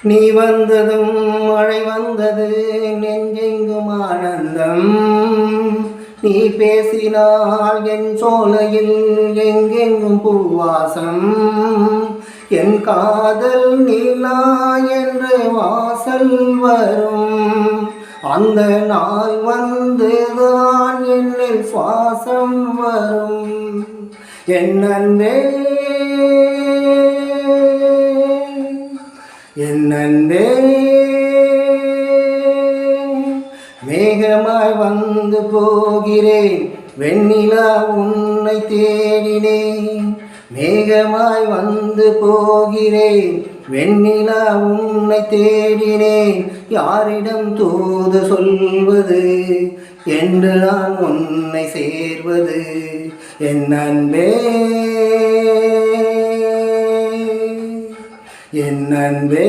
நீ வந்ததும் மழை வந்தது நெஞ்செங்கும் ஆனந்தம். நீ பேசினால் என் சோலையில் எங்கெங்கும் பூவாசம். என் காதல் நீலா என்று வாசல் வரும். அந்த நாள் வந்துதான் என்னில் சுவாசம் வரும். என் அன்பே என் அன்பே மேகமாய் வந்து போகிறேன், வெண்ணிலா உன்னை தேடினேன். மேகமாய் வந்து போகிறேன், வெண்ணிலா உன்னை தேடினேன். யாரிடம் தூது சொல்வது என்று நான் உன்னை சேர்வது. என் அன்பே என் அன்பே